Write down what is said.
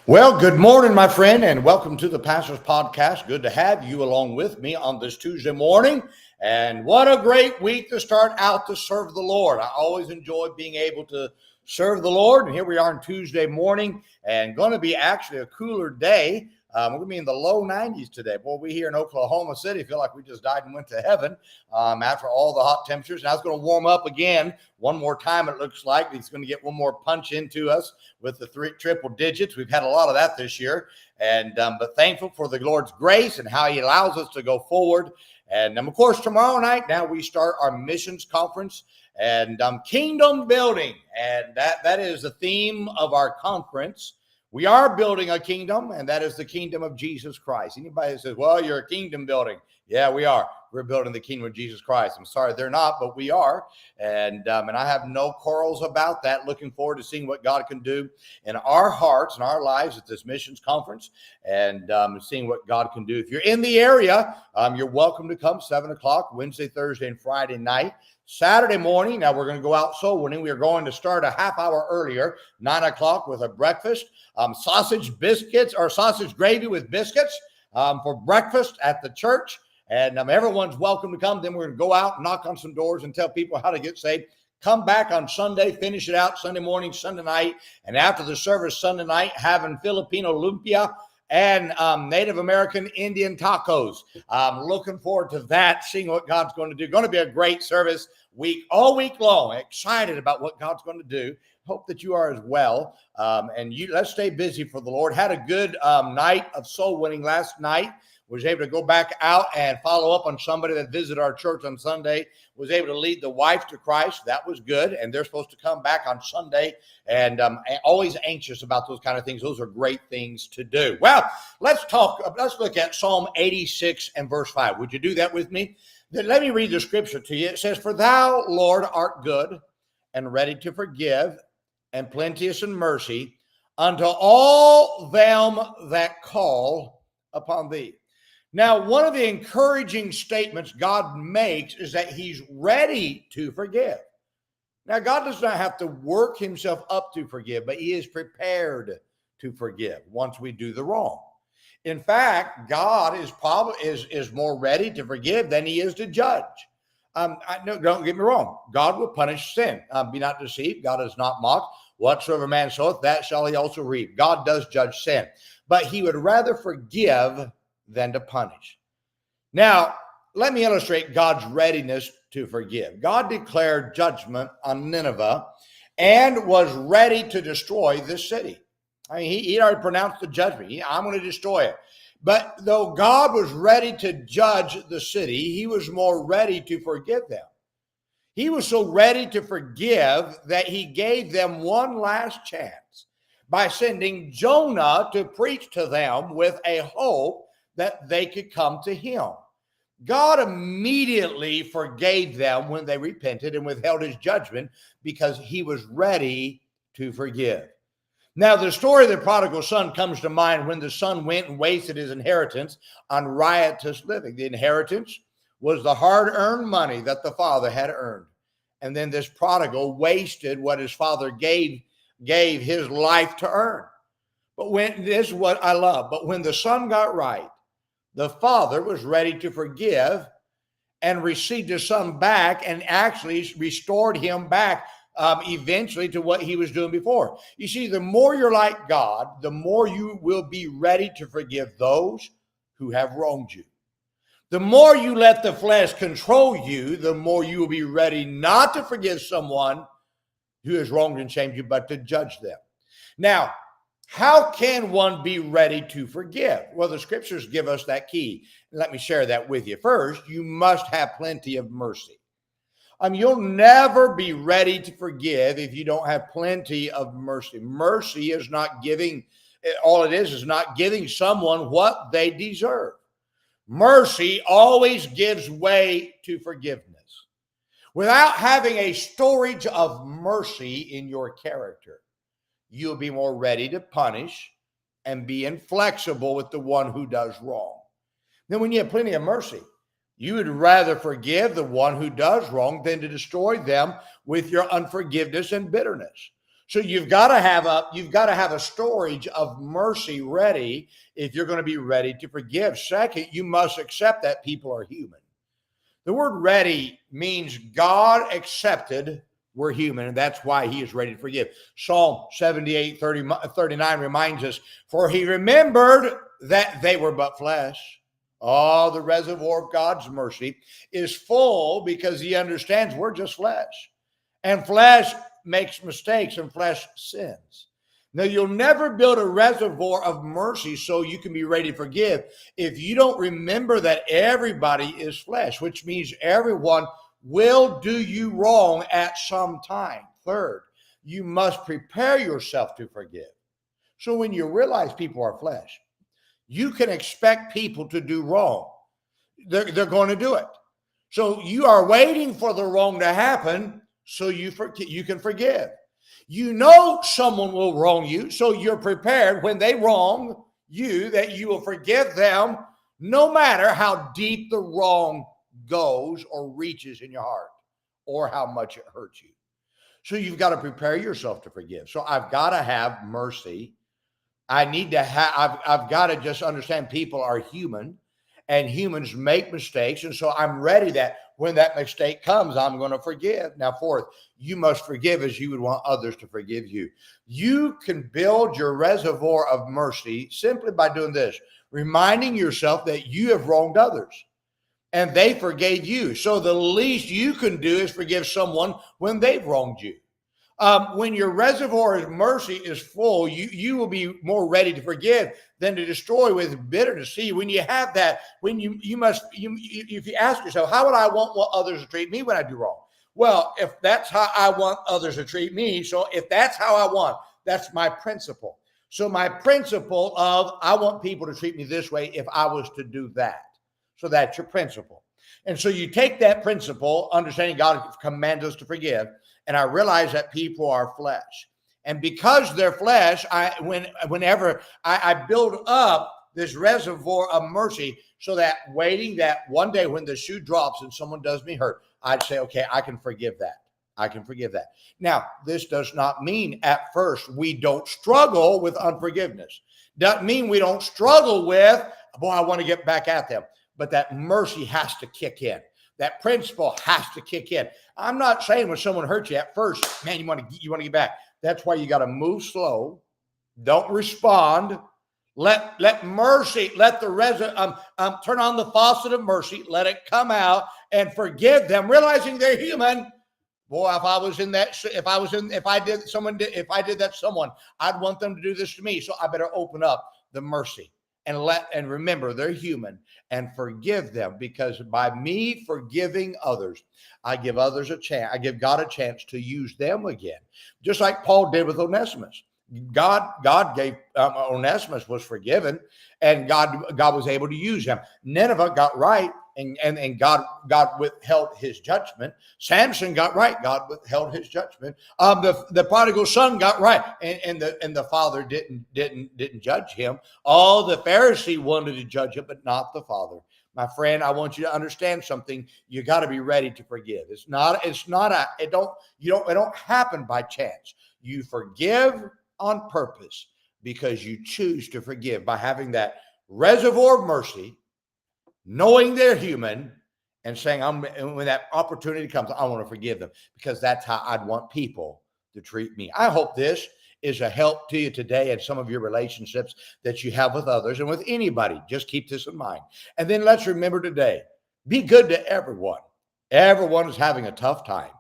Well, good morning, my friend, and welcome to the Pastor's Podcast. Good to have you along with me on this Tuesday morning. And what a great week to start out to serve the Lord. I always enjoy being able to serve the Lord. And here we are on Tuesday morning, and going to be actually a cooler day. We're going to be in the low 90s today. Boy, we here in Oklahoma City feel like we just died and went to heaven after all the hot temperatures. Now it's going to warm up again one more time, it looks like. It's going to get one more punch into us with the triple digits. We've had a lot of that this year. But thankful for the Lord's grace and how he allows us to go forward. And of course, tomorrow night, now we start our missions conference and kingdom building. And that is the theme of our conference. We are building a kingdom, and that is the kingdom of Jesus Christ. Anybody that says, well, you're a kingdom building. Yeah, we are. We're building the kingdom of Jesus Christ. I'm sorry they're not, but we are. And I have no quarrels about that. Looking forward to seeing what God can do in our hearts and our lives at this missions conference and seeing what God can do. If you're in the area, you're welcome to come 7 o'clock, Wednesday, Thursday, and Friday night. Saturday morning, now we're going to go out soul winning. We are going to start a half hour earlier, 9 o'clock with a breakfast, sausage biscuits or sausage gravy with biscuits for breakfast at the church. And everyone's welcome to come. Then we're going to go out and knock on some doors and tell people how to get saved. Come back on Sunday, finish it out Sunday morning, Sunday night. And after the service Sunday night, having Filipino lumpia and Native American Indian tacos. Looking forward to that, seeing what God's going to do. Going to be a great service all week long. Excited about what God's going to do. Hope that you are as well. Let's stay busy for the Lord. Had a good night of soul winning last night. Was able to go back out and follow up on somebody that visited our church on Sunday. Was able to lead the wife to Christ. That was good. And they're supposed to come back on Sunday. And always anxious about those kind of things. Those are great things to do. Well, let's look at Psalm 86 and verse 5. Would you do that with me? Then let me read the scripture to you. It says, "For thou, Lord, art good and ready to forgive and plenteous in mercy unto all them that call upon thee." Now, one of the encouraging statements God makes is that he's ready to forgive. Now, God does not have to work himself up to forgive, but he is prepared to forgive once we do the wrong. In fact, God is more ready to forgive than he is to judge. No, don't get me wrong. God will punish sin. Be not deceived. God is not mocked. Whatsoever man soweth, that shall he also reap. God does judge sin, but he would rather forgive than to punish. Now, let me illustrate God's readiness to forgive. God declared judgment on Nineveh and was ready to destroy this city. I mean, he already pronounced the judgment. I'm going to destroy it. But though God was ready to judge the city, he was more ready to forgive them. He was so ready to forgive that he gave them one last chance by sending Jonah to preach to them with a hope that they could come to him. God immediately forgave them when they repented and withheld his judgment because he was ready to forgive. Now, the story of the prodigal son comes to mind when the son went and wasted his inheritance on riotous living. The inheritance was the hard-earned money that the father had earned. And then this prodigal wasted what his father gave his life to earn. But this is what I love. But when the son got right, the father was ready to forgive and received his son back and actually restored him back eventually to what he was doing before. You see, the more you're like God, the more you will be ready to forgive those who have wronged you. The more you let the flesh control you, the more you will be ready not to forgive someone who has wronged and shamed you, but to judge them. Now, how can one be ready to forgive? Well, the scriptures give us that key. Let me share that with you. First, you must have plenty of mercy. You'll never be ready to forgive if you don't have plenty of mercy. Mercy is not giving, all it is not giving someone what they deserve. Mercy always gives way to forgiveness. Without having a storage of mercy in your character, you'll be more ready to punish and be inflexible with the one who does wrong. Then when you have plenty of mercy, you would rather forgive the one who does wrong than to destroy them with your unforgiveness and bitterness. So you've got to have a storage of mercy ready if you're going to be ready to forgive. Second, you must accept that people are human. The word ready means God accepted we're human, and that's why he is ready to forgive. Psalm 78:39 reminds us, for he remembered that they were but flesh. Oh, the reservoir of God's mercy is full because he understands we're just flesh. And flesh makes mistakes and flesh sins. Now, you'll never build a reservoir of mercy so you can be ready to forgive if you don't remember that everybody is flesh, which means everyone will do you wrong at some time. Third, you must prepare yourself to forgive. So when you realize people are flesh, you can expect people to do wrong. They're going to do it. So you are waiting for the wrong to happen so you can forgive. You know someone will wrong you, so you're prepared when they wrong you that you will forgive them no matter how deep the wrong goes or reaches in your heart or how much it hurts you. So you've got to prepare yourself to forgive. So I've got to have mercy. I've got to just understand people are human and humans make mistakes. And so I'm ready that when that mistake comes, I'm going to forgive. Now, fourth, you must forgive as you would want others to forgive you. You can build your reservoir of mercy simply by doing this, reminding yourself that you have wronged others and they forgave you. So the least you can do is forgive someone when they've wronged you. When your reservoir of mercy is full, you will be more ready to forgive than to destroy with bitterness. See, when you have that, when if you ask yourself, how would I want others to treat me when I do wrong? Well, if that's how I want others to treat me, so if that's how I want, that's my principle. So my principle of I want people to treat me this way if I was to do that. So that's your principle. And so you take that principle, understanding God commands us to forgive, and I realize that people are flesh. And because they're flesh, whenever I build up this reservoir of mercy so that waiting that one day when the shoe drops and someone does me hurt, I'd say, okay, I can forgive that. I can forgive that. Now, this does not mean at first we don't struggle with unforgiveness. Doesn't mean we don't struggle with, boy, I want to get back at them. But that mercy has to kick in. That principle has to kick in. I'm not saying when someone hurts you at first, man, you want to get back. That's why you got to move slow. Don't respond. Let mercy, let the turn on the faucet of mercy. Let it come out and forgive them, realizing they're human. Boy, if I did that to someone, I'd want them to do this to me. So I better open up the mercy. And remember, they're human, and forgive them, because by me forgiving others, I give others a chance. I give God a chance to use them again, just like Paul did with Onesimus. God gave Onesimus was forgiven, and God was able to use him. Nineveh got right, and God withheld his judgment. Samson got right, God withheld his judgment. The prodigal son got right, and the father didn't judge him. All the Pharisee wanted to judge him, but not the father. My friend, I want you to understand something. You got to be ready to forgive. It don't happen by chance. You forgive on purpose because you choose to forgive by having that reservoir of mercy, knowing they're human, and saying, when that opportunity comes, I want to forgive them, because that's how I'd want people to treat me. I hope this is a help to you today in some of your relationships that you have with others and with anybody. Just keep this in mind. And then let's remember today, be good to everyone. Everyone is having a tough time.